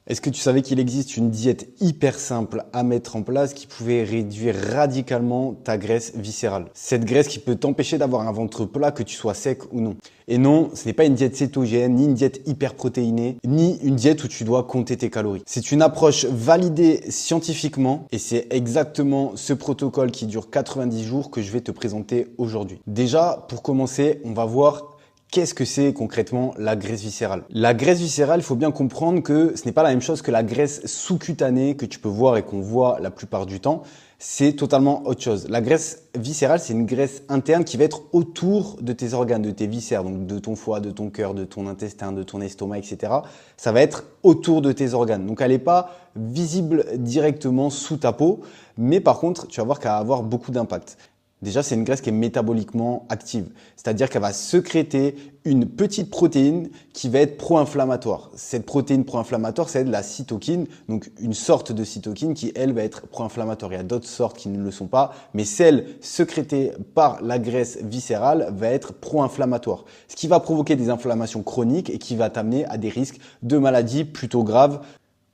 Est-ce que tu savais qu'il existe une diète hyper simple à mettre en place qui pouvait réduire radicalement ta graisse viscérale? Cette graisse qui peut t'empêcher d'avoir un ventre plat, que tu sois sec ou non. Et non, ce n'est pas une diète cétogène, ni une diète hyper protéinée, ni une diète où tu dois compter tes calories. C'est une approche validée scientifiquement et c'est exactement ce protocole qui dure 90 jours que je vais te présenter aujourd'hui. Déjà, pour commencer, on va voir qu'est-ce que c'est concrètement la graisse viscérale? La graisse viscérale, il faut bien comprendre que ce n'est pas la même chose que la graisse sous-cutanée que tu peux voir et qu'on voit la plupart du temps. C'est totalement autre chose. La graisse viscérale, c'est une graisse interne qui va être autour de tes organes, de tes viscères, donc de ton foie, de ton cœur, de ton intestin, de ton estomac, etc. Ça va être autour de tes organes. Donc, elle n'est pas visible directement sous ta peau, mais par contre, tu vas voir qu'elle va avoir beaucoup d'impact. Déjà, c'est une graisse qui est métaboliquement active, c'est-à-dire qu'elle va sécréter une petite protéine qui va être pro-inflammatoire. Cette protéine pro-inflammatoire, c'est de la cytokine, donc une sorte de cytokine qui, elle, va être pro-inflammatoire. Il y a d'autres sortes qui ne le sont pas, mais celle sécrétée par la graisse viscérale va être pro-inflammatoire, ce qui va provoquer des inflammations chroniques et qui va t'amener à des risques de maladies plutôt graves,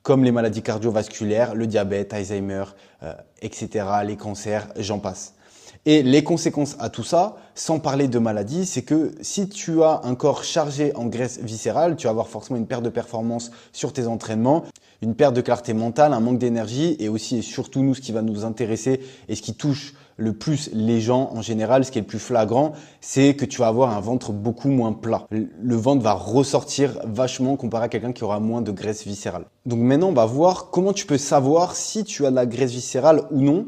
comme les maladies cardiovasculaires, le diabète, Alzheimer, etc., les cancers, j'en passe. Et les conséquences à tout ça, sans parler de maladie, c'est que si tu as un corps chargé en graisse viscérale, tu vas avoir forcément une perte de performance sur tes entraînements, une perte de clarté mentale, un manque d'énergie et aussi et surtout nous, ce qui va nous intéresser et ce qui touche le plus les gens en général, ce qui est le plus flagrant, c'est que tu vas avoir un ventre beaucoup moins plat. Le ventre va ressortir vachement comparé à quelqu'un qui aura moins de graisse viscérale. Donc maintenant, on va voir comment tu peux savoir si tu as de la graisse viscérale ou non.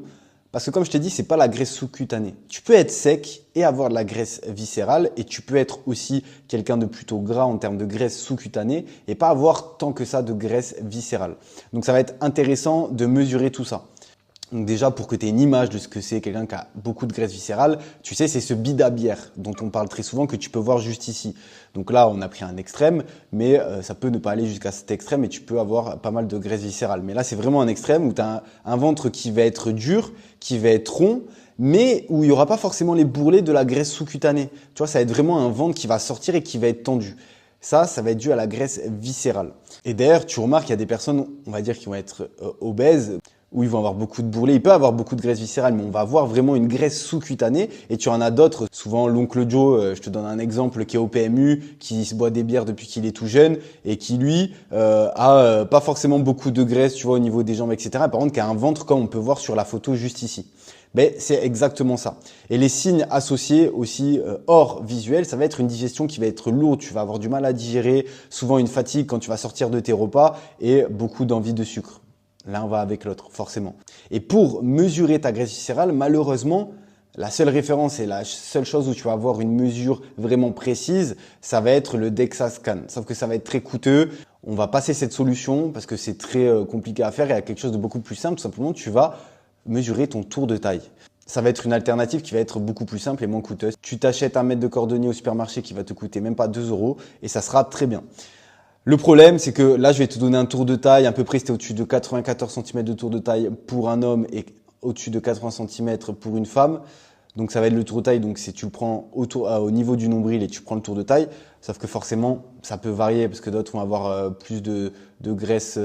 Parce que comme je t'ai dit, c'est pas la graisse sous-cutanée. Tu peux être sec et avoir de la graisse viscérale et tu peux être aussi quelqu'un de plutôt gras en termes de graisse sous-cutanée et pas avoir tant que ça de graisse viscérale. Donc ça va être intéressant de mesurer tout ça. Donc déjà, pour que tu aies une image de ce que c'est quelqu'un qui a beaucoup de graisse viscérale, tu sais, c'est ce bide à bière dont on parle très souvent que tu peux voir juste ici. Donc là, on a pris un extrême, mais ça peut ne pas aller jusqu'à cet extrême et tu peux avoir pas mal de graisse viscérale. Mais là, c'est vraiment un extrême où tu as un ventre qui va être dur, qui va être rond, mais où il n'y aura pas forcément les bourrelets de la graisse sous-cutanée. Tu vois, ça va être vraiment un ventre qui va sortir et qui va être tendu. Ça va être dû à la graisse viscérale. Et d'ailleurs, tu remarques qu'il y a des personnes, on va dire, qui vont être obèses, où ils vont avoir beaucoup de bourrelets. Il peut avoir beaucoup de graisse viscérale, mais on va avoir vraiment une graisse sous-cutanée. Et tu en as d'autres. Souvent, l'oncle Joe, je te donne un exemple, qui est au PMU, qui se boit des bières depuis qu'il est tout jeune et qui, lui, a pas forcément beaucoup de graisse, tu vois, au niveau des jambes, etc. Par contre, qui a un ventre comme on peut voir sur la photo juste ici. Ben, c'est exactement ça. Et les signes associés aussi hors visuel, ça va être une digestion qui va être lourde. Tu vas avoir du mal à digérer, souvent une fatigue quand tu vas sortir de tes repas et beaucoup d'envie de sucre. L'un va avec l'autre, forcément. Et pour mesurer ta graisse viscérale, malheureusement, la seule référence et la seule chose où tu vas avoir une mesure vraiment précise, ça va être le DEXA scan. Sauf que ça va être très coûteux. On va passer cette solution parce que c'est très compliqué à faire et il y a quelque chose de beaucoup plus simple. Tout simplement, tu vas mesurer ton tour de taille. Ça va être une alternative qui va être beaucoup plus simple et moins coûteuse. Tu t'achètes un mètre de cordonnier au supermarché qui va te coûter même pas 2 € et ça sera très bien. Le problème, c'est que là, je vais te donner un tour de taille. À peu près, c'était au-dessus de 94 cm de tour de taille pour un homme et au-dessus de 80 cm pour une femme. Donc, ça va être le tour de taille. Donc, si tu le prends au niveau du nombril et tu prends le tour de taille, sauf que forcément, ça peut varier parce que d'autres vont avoir plus de graisse,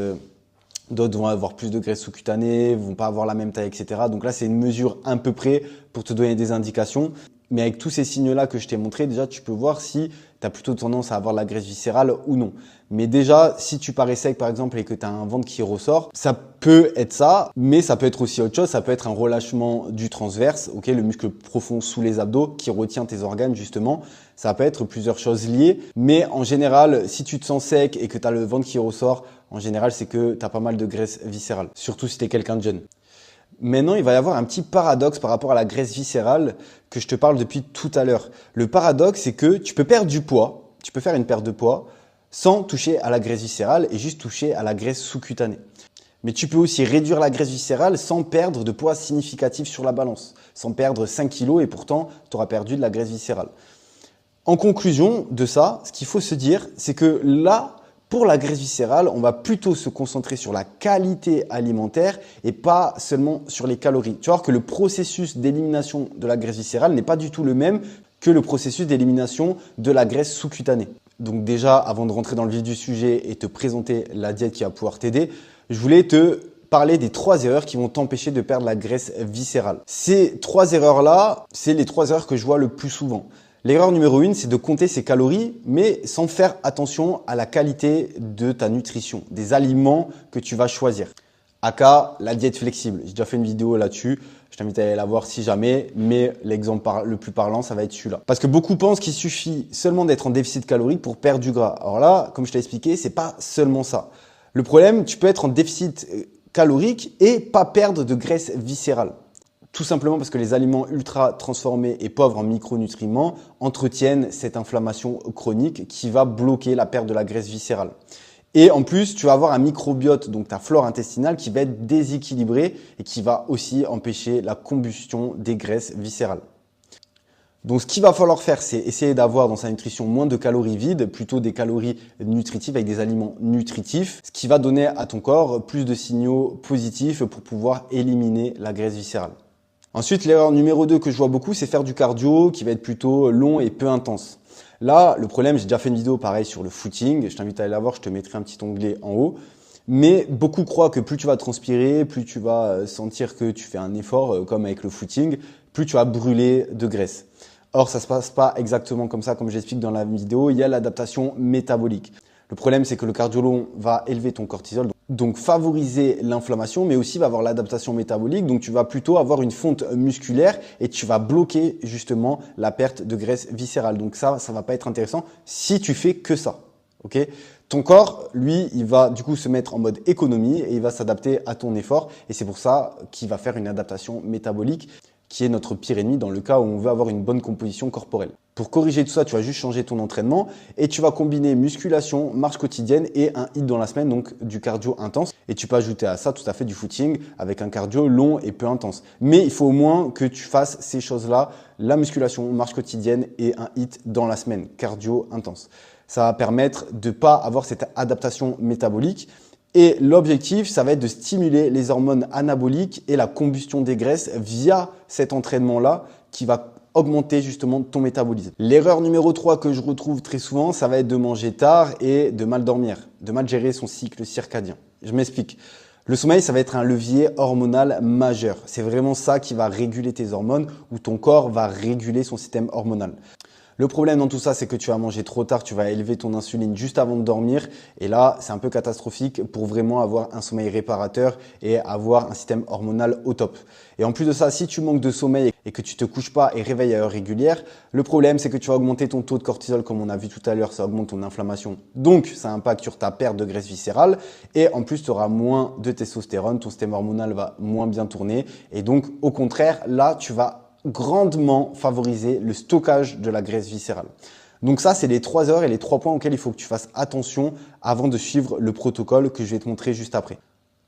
d'autres vont avoir plus de graisse sous-cutanée, vont pas avoir la même taille, etc. Donc là, c'est une mesure à peu près pour te donner des indications. Mais avec tous ces signes-là que je t'ai montrés, déjà, tu peux voir si tu as plutôt tendance à avoir de la graisse viscérale ou non. Mais déjà, si tu parais sec, par exemple, et que tu as un ventre qui ressort, ça peut être ça, mais ça peut être aussi autre chose. Ça peut être un relâchement du transverse, le muscle profond sous les abdos qui retient tes organes, justement. Ça peut être plusieurs choses liées. Mais en général, si tu te sens sec et que tu as le ventre qui ressort, en général, c'est que tu as pas mal de graisse viscérale, surtout si tu es quelqu'un de jeune. Maintenant, il va y avoir un petit paradoxe par rapport à la graisse viscérale que je te parle depuis tout à l'heure. Le paradoxe, c'est que tu peux perdre du poids, tu peux faire une perte de poids sans toucher à la graisse viscérale et juste toucher à la graisse sous-cutanée. Mais tu peux aussi réduire la graisse viscérale sans perdre de poids significatif sur la balance, sans perdre 5 kilos et pourtant tu auras perdu de la graisse viscérale. En conclusion de ça, ce qu'il faut se dire, c'est que là, pour la graisse viscérale, on va plutôt se concentrer sur la qualité alimentaire et pas seulement sur les calories. Tu vas voir que le processus d'élimination de la graisse viscérale n'est pas du tout le même que le processus d'élimination de la graisse sous-cutanée. Donc déjà, avant de rentrer dans le vif du sujet et te présenter la diète qui va pouvoir t'aider, je voulais te parler des 3 erreurs qui vont t'empêcher de perdre la graisse viscérale. Ces 3 erreurs-là, c'est les 3 erreurs que je vois le plus souvent. L'erreur numéro 1, c'est de compter ses calories, mais sans faire attention à la qualité de ta nutrition, des aliments que tu vas choisir. Aka, la diète flexible. J'ai déjà fait une vidéo là-dessus. Je t'invite à aller la voir si jamais, mais l'exemple le plus parlant, ça va être celui-là. Parce que beaucoup pensent qu'il suffit seulement d'être en déficit calorique pour perdre du gras. Alors là, comme je t'ai expliqué, c'est pas seulement ça. Le problème, tu peux être en déficit calorique et pas perdre de graisse viscérale. Tout simplement parce que les aliments ultra transformés et pauvres en micronutriments entretiennent cette inflammation chronique qui va bloquer la perte de la graisse viscérale. Et en plus, tu vas avoir un microbiote, donc ta flore intestinale, qui va être déséquilibrée et qui va aussi empêcher la combustion des graisses viscérales. Donc, ce qu'il va falloir faire, c'est essayer d'avoir dans sa nutrition moins de calories vides, plutôt des calories nutritives avec des aliments nutritifs, ce qui va donner à ton corps plus de signaux positifs pour pouvoir éliminer la graisse viscérale. Ensuite, l'erreur numéro 2 que je vois beaucoup, c'est faire du cardio qui va être plutôt long et peu intense. Là, le problème, j'ai déjà fait une vidéo pareil sur le footing. Je t'invite à aller la voir, je te mettrai un petit onglet en haut. Mais beaucoup croient que plus tu vas transpirer, plus tu vas sentir que tu fais un effort, comme avec le footing, plus tu vas brûler de graisse. Or, ça se passe pas exactement comme ça, comme j'explique dans la vidéo. Il y a l'adaptation métabolique. Le problème, c'est que le cardio long va élever ton cortisol, donc favoriser l'inflammation, mais aussi va avoir l'adaptation métabolique. Donc, tu vas plutôt avoir une fonte musculaire et tu vas bloquer justement la perte de graisse viscérale. Donc ça va pas être intéressant si tu fais que ça. Ok ? Ton corps, lui, il va du coup se mettre en mode économie et il va s'adapter à ton effort. Et c'est pour ça qu'il va faire une adaptation métabolique qui est notre pire ennemi dans le cas où on veut avoir une bonne composition corporelle. Pour corriger tout ça, tu vas juste changer ton entraînement et tu vas combiner musculation, marche quotidienne et un HIIT dans la semaine, donc du cardio intense. Et tu peux ajouter à ça tout à fait du footing avec un cardio long et peu intense. Mais il faut au moins que tu fasses ces choses-là, la musculation, marche quotidienne et un HIIT dans la semaine, cardio intense. Ça va permettre de ne pas avoir cette adaptation métabolique. Et l'objectif, ça va être de stimuler les hormones anaboliques et la combustion des graisses via cet entraînement-là qui va augmenter justement ton métabolisme. L'erreur numéro 3 que je retrouve très souvent, ça va être de manger tard et de mal dormir, de mal gérer son cycle circadien. Je m'explique. Le sommeil, ça va être un levier hormonal majeur. C'est vraiment ça qui va réguler tes hormones ou ton corps va réguler son système hormonal. Le problème dans tout ça, c'est que tu vas manger trop tard, tu vas élever ton insuline juste avant de dormir. Et là, c'est un peu catastrophique pour vraiment avoir un sommeil réparateur et avoir un système hormonal au top. Et en plus de ça, si tu manques de sommeil et que tu te couches pas et réveilles à heure régulière, le problème, c'est que tu vas augmenter ton taux de cortisol, comme on a vu tout à l'heure, ça augmente ton inflammation. Donc, ça impacte sur ta perte de graisse viscérale. Et en plus, tu auras moins de testostérone, ton système hormonal va moins bien tourner. Et donc, au contraire, là, tu vas grandement favoriser le stockage de la graisse viscérale. Donc ça, c'est les 3 heures et les 3 points auxquels il faut que tu fasses attention avant de suivre le protocole que je vais te montrer juste après.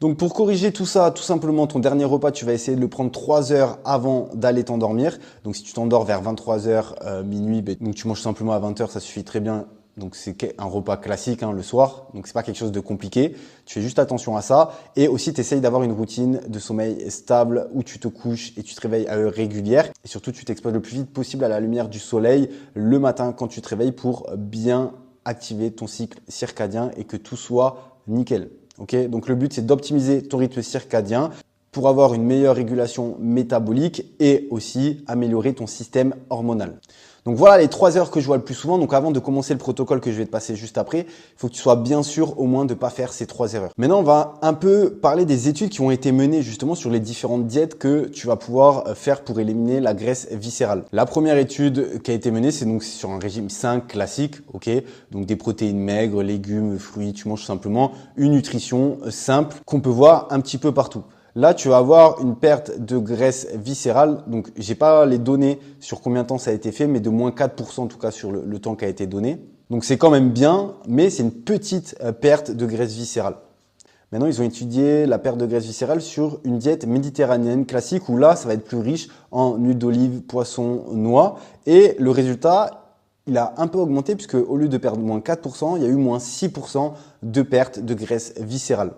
Donc pour corriger tout ça, tout simplement, ton dernier repas, tu vas essayer de le prendre 3 heures avant d'aller t'endormir. Donc si tu t'endors vers 23 heures, minuit, donc tu manges simplement à 20 heures, ça suffit très bien. Donc c'est un repas classique le soir, donc c'est pas quelque chose de compliqué. Tu fais juste attention à ça et aussi tu essayes d'avoir une routine de sommeil stable où tu te couches et tu te réveilles à heure régulière et surtout tu t'exposes le plus vite possible à la lumière du soleil le matin quand tu te réveilles pour bien activer ton cycle circadien et que tout soit nickel. Ok ? Donc le but c'est d'optimiser ton rythme circadien pour avoir une meilleure régulation métabolique et aussi améliorer ton système hormonal. Donc voilà les 3 heures que je vois le plus souvent. Donc avant de commencer le protocole que je vais te passer juste après, il faut que tu sois bien sûr au moins de ne pas faire ces 3 erreurs. Maintenant, on va un peu parler des études qui ont été menées justement sur les différentes diètes que tu vas pouvoir faire pour éliminer la graisse viscérale. La première étude qui a été menée, c'est donc sur un régime 5 classique, ok, donc des protéines maigres, légumes, fruits, tu manges simplement une nutrition simple qu'on peut voir un petit peu partout. Là, tu vas avoir une perte de graisse viscérale. Donc, j'ai pas les données sur combien de temps ça a été fait, mais de moins 4% en tout cas sur le temps qui a été donné. Donc, c'est quand même bien, mais c'est une petite perte de graisse viscérale. Maintenant, ils ont étudié la perte de graisse viscérale sur une diète méditerranéenne classique où là, ça va être plus riche en huile d'olive, poisson, noix. Et le résultat, il a un peu augmenté puisque au lieu de perdre moins 4%, il y a eu moins 6% de perte de graisse viscérale.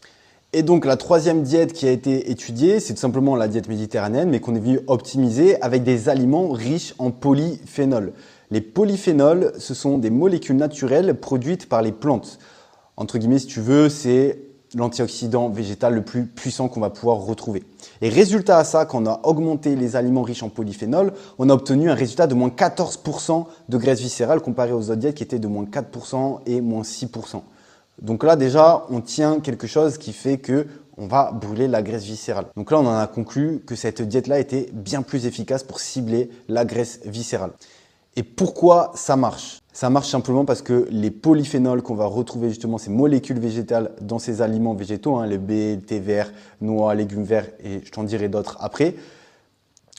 Et donc, la troisième diète qui a été étudiée, c'est tout simplement la diète méditerranéenne, mais qu'on est venu optimiser avec des aliments riches en polyphénol. Les polyphénols, ce sont des molécules naturelles produites par les plantes. Entre guillemets, si tu veux, c'est l'antioxydant végétal le plus puissant qu'on va pouvoir retrouver. Et résultat à ça, quand on a augmenté les aliments riches en polyphénol, on a obtenu un résultat de moins 14% de graisse viscérale comparé aux autres diètes qui étaient de moins 4% et moins 6%. Donc là, déjà, on tient quelque chose qui fait que on va brûler la graisse viscérale. Donc là, on en a conclu que cette diète-là était bien plus efficace pour cibler la graisse viscérale. Et pourquoi ça marche? Ça marche simplement parce que les polyphénols qu'on va retrouver justement, ces molécules végétales dans ces aliments végétaux, le blé, le thé vert, noix, légumes verts, et je t'en dirai d'autres après,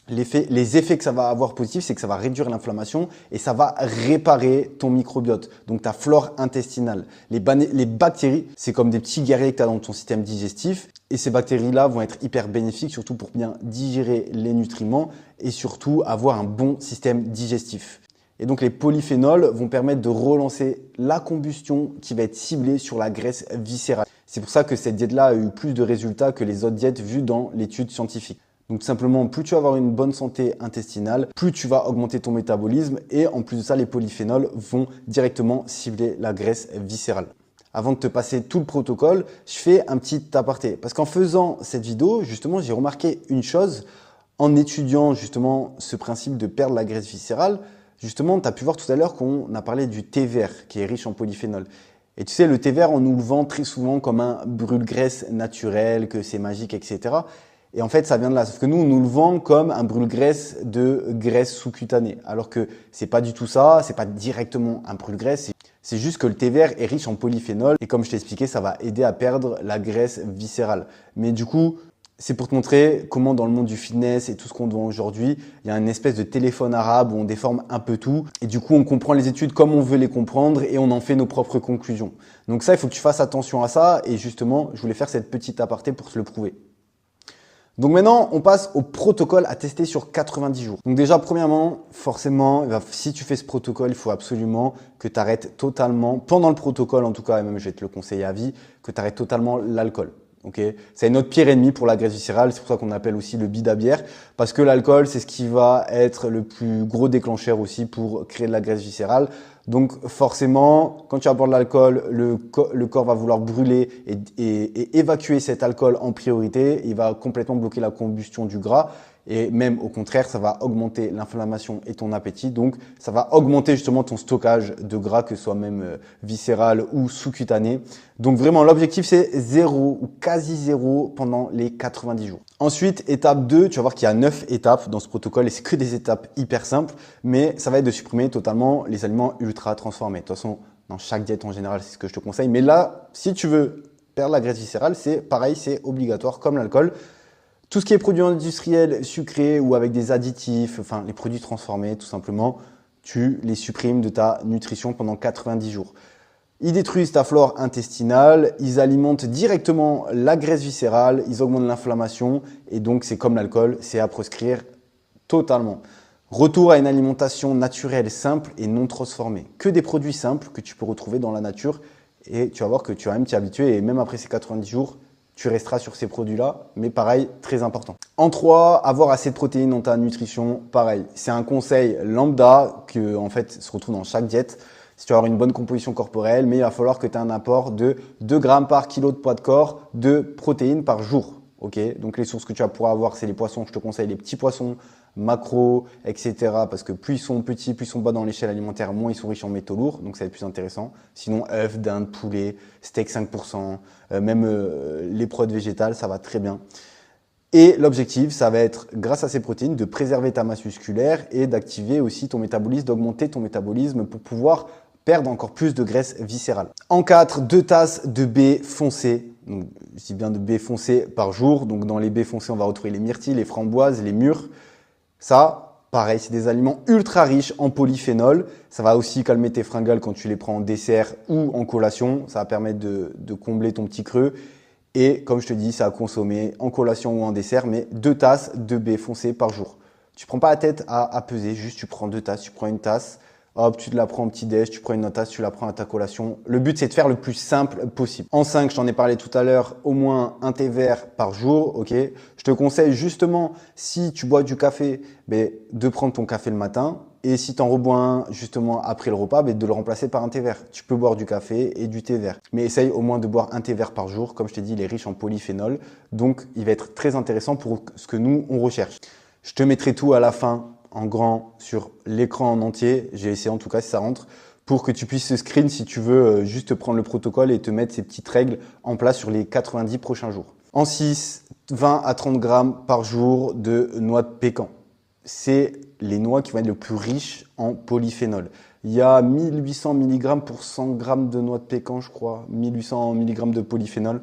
les effets que ça va avoir positifs, c'est que ça va réduire l'inflammation et ça va réparer ton microbiote, donc ta flore intestinale. Les bactéries, c'est comme des petits guerriers que tu as dans ton système digestif et ces bactéries-là vont être hyper bénéfiques, surtout pour bien digérer les nutriments et surtout avoir un bon système digestif. Et donc les polyphénols vont permettre de relancer la combustion qui va être ciblée sur la graisse viscérale. C'est pour ça que cette diète-là a eu plus de résultats que les autres diètes vues dans l'étude scientifique. Donc tout simplement, plus tu vas avoir une bonne santé intestinale, plus tu vas augmenter ton métabolisme et en plus de ça, les polyphénols vont directement cibler la graisse viscérale. Avant de te passer tout le protocole, je fais un petit aparté. Parce qu'en faisant cette vidéo, justement, j'ai remarqué une chose en étudiant justement ce principe de perdre la graisse viscérale. Justement, tu as pu voir tout à l'heure qu'on a parlé du thé vert qui est riche en polyphénol. Et tu sais, le thé vert, on nous le vend très souvent comme un brûle-graisse naturel, que c'est magique, etc. Et en fait, ça vient de là. Sauf que nous, on nous le vend comme un brûle-graisse de graisse sous-cutanée. Alors que c'est pas du tout ça, c'est pas directement un brûle-graisse. C'est juste que le thé vert est riche en polyphénol. Et comme je t'ai expliqué, ça va aider à perdre la graisse viscérale. Mais du coup, c'est pour te montrer comment dans le monde du fitness et tout ce qu'on voit aujourd'hui, il y a une espèce de téléphone arabe où on déforme un peu tout. Et du coup, on comprend les études comme on veut les comprendre et on en fait nos propres conclusions. Donc ça, il faut que tu fasses attention à ça. Et justement, je voulais faire cette petite aparté pour te le prouver. Donc maintenant, on passe au protocole à tester sur 90 jours. Donc déjà, premièrement, forcément, si tu fais ce protocole, il faut absolument que tu arrêtes totalement, pendant le protocole en tout cas, et même je vais te le conseiller à vie, que tu arrêtes totalement l'alcool. Okay, c'est notre pire ennemi pour la graisse viscérale, c'est pour ça qu'on appelle aussi le bide à bière, parce que l'alcool, c'est ce qui va être le plus gros déclencheur aussi pour créer de la graisse viscérale. Donc forcément, quand tu abordes l'alcool, le corps va vouloir brûler et évacuer cet alcool en priorité. Il va complètement bloquer la combustion du gras. Et même au contraire, ça va augmenter l'inflammation et ton appétit. Donc, ça va augmenter justement ton stockage de gras, que ce soit même viscéral ou sous-cutané. Donc, vraiment, l'objectif, c'est 0 ou quasi 0 pendant les 90 jours. Ensuite, étape 2, tu vas voir qu'il y a 9 étapes dans ce protocole et c'est que des étapes hyper simples. Mais ça va être de supprimer totalement les aliments ultra transformés. De toute façon, dans chaque diète en général, c'est ce que je te conseille. Mais là, si tu veux perdre la graisse viscérale, c'est pareil, c'est obligatoire comme l'alcool. Tout ce qui est produits industriels, sucrés ou avec des additifs, enfin les produits transformés tout simplement, tu les supprimes de ta nutrition pendant 90 jours. Ils détruisent ta flore intestinale, ils alimentent directement la graisse viscérale, ils augmentent l'inflammation et donc c'est comme l'alcool, c'est à proscrire totalement. Retour à une alimentation naturelle, simple et non transformée. Que des produits simples que tu peux retrouver dans la nature et tu vas voir que tu vas même t'y habituer et même après ces 90 jours, tu resteras sur ces produits-là, mais pareil, très important. En 3, avoir assez de protéines dans ta nutrition, pareil. C'est un conseil lambda que, en fait, se retrouve dans chaque diète. Si tu veux avoir une bonne composition corporelle, mais il va falloir que tu aies un apport de 2 grammes par kilo de poids de corps de protéines par jour. Ok, donc les sources que tu vas pouvoir avoir, c'est les poissons. Je te conseille les petits poissons, macros, etc. Parce que plus ils sont petits, plus ils sont bas dans l'échelle alimentaire, moins ils sont riches en métaux lourds. Donc ça va être plus intéressant. Sinon, œufs, dinde, poulet, steak 5%, même les protéines végétales, ça va très bien. Et l'objectif, ça va être, grâce à ces protéines, de préserver ta masse musculaire et d'activer aussi ton métabolisme, d'augmenter ton métabolisme pour pouvoir perdre encore plus de graisse viscérale. En 4, 2 tasses de baies foncées. Donc, je dis bien de baies foncées par jour. Donc, dans les baies foncées, on va retrouver les myrtilles, les framboises, les mûres. Ça, pareil, c'est des aliments ultra riches en polyphénol. Ça va aussi calmer tes fringales quand tu les prends en dessert ou en collation. Ça va permettre de combler ton petit creux. Et comme je te dis, ça à consommer en collation ou en dessert, mais 2 tasses de baies foncées par jour. Tu prends pas la tête à peser, juste tu prends 2 tasses, tu prends une tasse. Hop, tu te la prends en petit déj, tu prends une autre tasse, tu la prends à ta collation. Le but, c'est de faire le plus simple possible. En 5, je t'en ai parlé tout à l'heure, au moins un thé vert par jour, ok? Je te conseille justement, si tu bois du café, de prendre ton café le matin. Et si tu en rebois un justement après le repas, de le remplacer par un thé vert. Tu peux boire du café et du thé vert. Mais essaye au moins de boire un thé vert par jour. Comme je t'ai dit, il est riche en polyphénol. Donc, il va être très intéressant pour ce que nous, on recherche. Je te mettrai tout à la fin en grand sur l'écran en entier. J'ai essayé en tout cas si ça rentre pour que tu puisses screen si tu veux juste prendre le protocole et te mettre ces petites règles en place sur les 90 prochains jours. En 6, 20 à 30 grammes par jour de noix de pécan. C'est les noix qui vont être le plus riches en polyphénol. Il y a 1800 mg pour 100 g de noix de pécan, je crois. 1800 mg de polyphénol.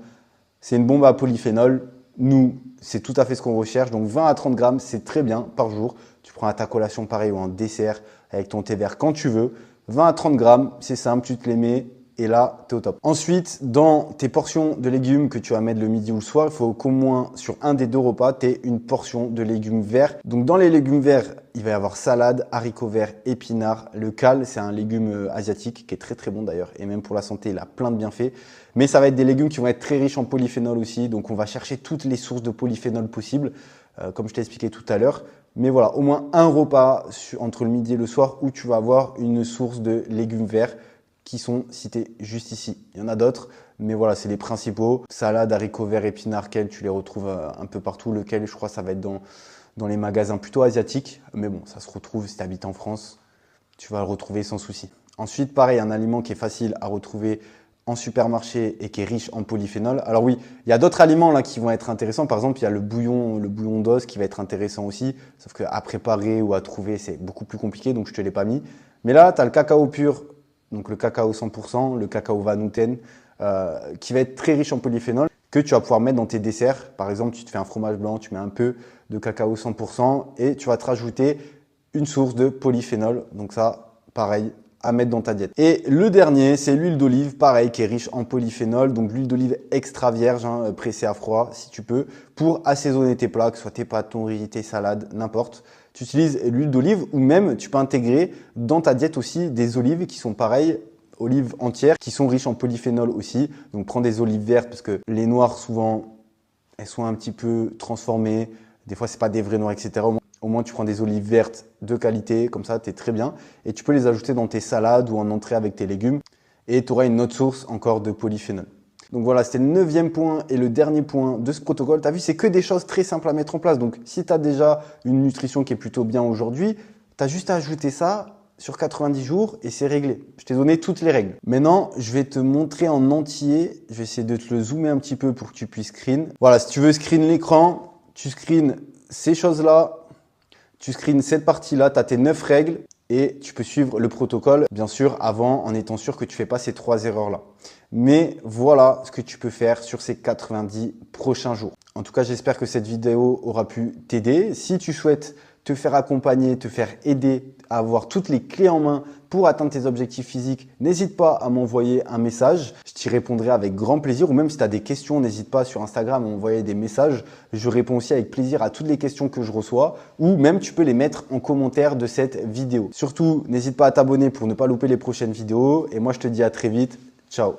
C'est une bombe à polyphénol. Nous, c'est tout à fait ce qu'on recherche. Donc 20 à 30 grammes, c'est très bien par jour. Tu prends à ta collation pareil ou en dessert avec ton thé vert quand tu veux. 20 à 30 grammes, c'est simple, tu te les mets. Et là, tu es au top. Ensuite, dans tes portions de légumes que tu vas mettre le midi ou le soir, il faut qu'au moins sur un des 2 repas, tu aies une portion de légumes verts. Donc dans les légumes verts, il va y avoir salade, haricots verts, épinards. Le cal, c'est un légume asiatique qui est très très bon d'ailleurs. Et même pour la santé, il a plein de bienfaits. Mais ça va être des légumes qui vont être très riches en polyphénol aussi. Donc on va chercher toutes les sources de polyphénol possibles, comme je t'ai expliqué tout à l'heure. Mais voilà, au moins un repas entre le midi et le soir où tu vas avoir une source de légumes verts qui sont cités juste ici. Il y en a d'autres, mais voilà, c'est les principaux. Salade, haricots verts, épinards, kale, tu les retrouves un peu partout. Le kale, je crois, ça va être dans les magasins plutôt asiatiques. Mais bon, ça se retrouve si tu habites en France, tu vas le retrouver sans souci. Ensuite, pareil, un aliment qui est facile à retrouver en supermarché et qui est riche en polyphénol. Alors oui, il y a d'autres aliments là qui vont être intéressants. Par exemple, il y a le bouillon d'os qui va être intéressant aussi. Sauf qu'à préparer ou à trouver, c'est beaucoup plus compliqué, donc je ne te l'ai pas mis. Mais là, tu as le cacao pur. Donc le cacao 100%, le cacao Van-Houten, qui va être très riche en polyphénol, que tu vas pouvoir mettre dans tes desserts. Par exemple, tu te fais un fromage blanc, tu mets un peu de cacao 100% et tu vas te rajouter une source de polyphénol. Donc ça, pareil, à mettre dans ta diète. Et le dernier, c'est l'huile d'olive, pareil, qui est riche en polyphénol. Donc l'huile d'olive extra vierge, pressée à froid, si tu peux, pour assaisonner tes plats, que ce soit tes pâtes, ton riz, tes salades, n'importe. Tu utilises l'huile d'olive ou même tu peux intégrer dans ta diète aussi des olives qui sont pareilles, olives entières, qui sont riches en polyphénol aussi. Donc prends des olives vertes parce que les noires souvent, elles sont un petit peu transformées. Des fois, c'est pas des vrais noirs, etc. Au moins, tu prends des olives vertes de qualité, comme ça, tu es très bien. Et tu peux les ajouter dans tes salades ou en entrée avec tes légumes. Et tu auras une autre source encore de polyphénol. Donc voilà, c'était le 9e point et le dernier point de ce protocole. Tu as vu, c'est que des choses très simples à mettre en place. Donc si tu as déjà une nutrition qui est plutôt bien aujourd'hui, tu as juste à ajouter ça sur 90 jours et c'est réglé. Je t'ai donné toutes les règles. Maintenant, je vais te montrer en entier. Je vais essayer de te le zoomer un petit peu pour que tu puisses screen. Voilà, si tu veux screen l'écran, tu screen ces choses-là. Tu screens cette partie-là, tu as tes 9 règles et tu peux suivre le protocole, bien sûr, avant, en étant sûr que tu ne fais pas ces 3 erreurs-là. Mais voilà ce que tu peux faire sur ces 90 prochains jours. En tout cas, j'espère que cette vidéo aura pu t'aider. Si tu souhaites te faire accompagner, te faire aider à avoir toutes les clés en main pour atteindre tes objectifs physiques, n'hésite pas à m'envoyer un message. Je t'y répondrai avec grand plaisir. Ou même si tu as des questions, n'hésite pas sur Instagram à m'envoyer des messages. Je réponds aussi avec plaisir à toutes les questions que je reçois. Ou même tu peux les mettre en commentaire de cette vidéo. Surtout, n'hésite pas à t'abonner pour ne pas louper les prochaines vidéos. Et moi, je te dis à très vite. Ciao.